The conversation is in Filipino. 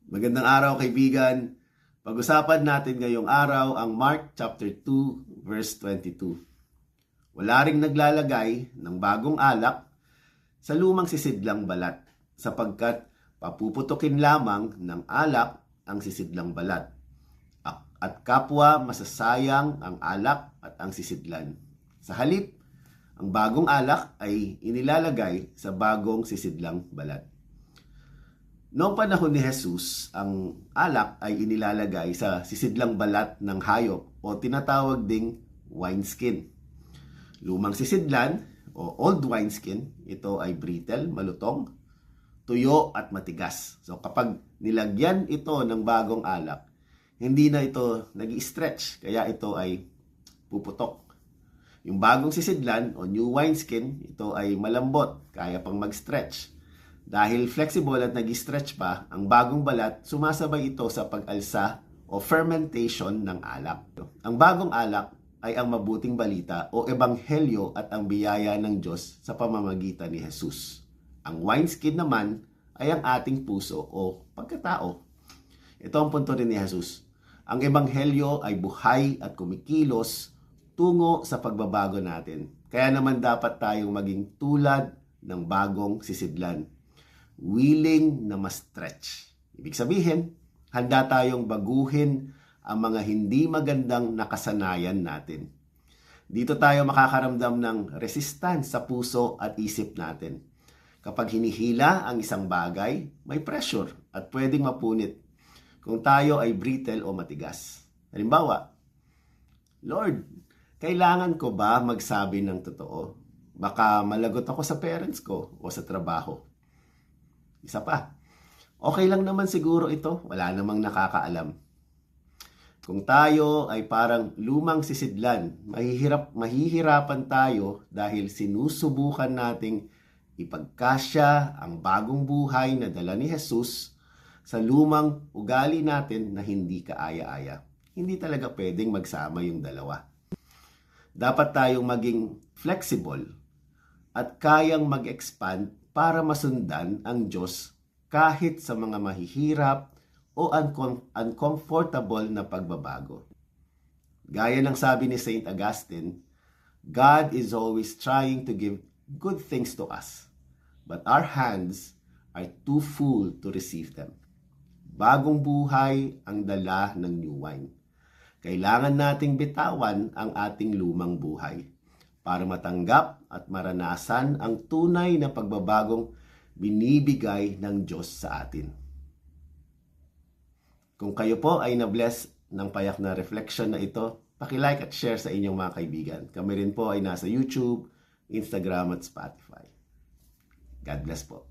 Magandang araw kaibigan. Pag-usapan natin ngayong araw ang Mark chapter 2 verse 22. Wala ring naglalagay ng bagong alak sa lumang sisidlang balat sapagkat papuputukin lamang ng alak ang sisidlang balat. At kapwa masasayang ang alak at ang sisidlan. Sa halip, ang bagong alak ay inilalagay sa bagong sisidlang balat. Noong panahon ni Jesus, ang alak ay inilalagay sa sisidlang balat ng hayop o tinatawag ding wineskin. Lumang sisidlan o old wineskin, ito ay brittle, malutong, tuyo at matigas. So kapag nilagyan ito ng bagong alak, hindi na ito nag-i-stretch, kaya ito ay puputok. Yung bagong sisidlan o new wineskin, ito ay malambot, kaya pang mag-stretch. Dahil flexible at nag-stretch pa, ang bagong balat, sumasabay ito sa pag-alsa o fermentation ng alak. Ang bagong alak ay ang mabuting balita o ebanghelyo at ang biyaya ng Diyos sa pamamagitan ni Jesus. Ang wineskin naman ay ang ating puso o pagkatao. Ito ang punto rin ni Jesus. Ang ebanghelyo ay buhay at kumikilos tungo sa pagbabago natin. Kaya naman dapat tayong maging tulad ng bagong sisidlan. Willing na ma-stretch. Ibig sabihin, handa tayong baguhin ang mga hindi magandang nakasanayan natin. Dito tayo makakaramdam ng resistance sa puso at isip natin. Kapag hinihila ang isang bagay, may pressure at pwedeng mapunit kung tayo ay brittle o matigas. Halimbawa, Lord, kailangan ko ba magsabi ng totoo? Baka malagot ako sa parents ko o sa trabaho. Isa pa, okay lang naman siguro ito, wala namang nakakaalam. Kung tayo ay parang lumang sisidlan, mahihirapan tayo dahil sinusubukan nating ipagkasya ang bagong buhay na dala ni Jesus sa lumang ugali natin na hindi kaaya-aya. Hindi talaga pwedeng magsama yung dalawa. Dapat tayong maging flexible at kayang mag-expand para masundan ang Diyos kahit sa mga mahihirap o uncomfortable na pagbabago. Gaya ng sabi ni Saint Augustine, God is always trying to give good things to us, but our hands are too full to receive them. Bagong buhay ang dala ng new wine. Kailangan nating bitawan ang ating lumang buhay para matanggap at maranasan ang tunay na pagbabagong binibigay ng Diyos sa atin. Kung kayo po ay na-bless ng payak na reflection na ito, paki-like at share sa inyong mga kaibigan. Kami rin po ay nasa YouTube, Instagram at Spotify. God bless po.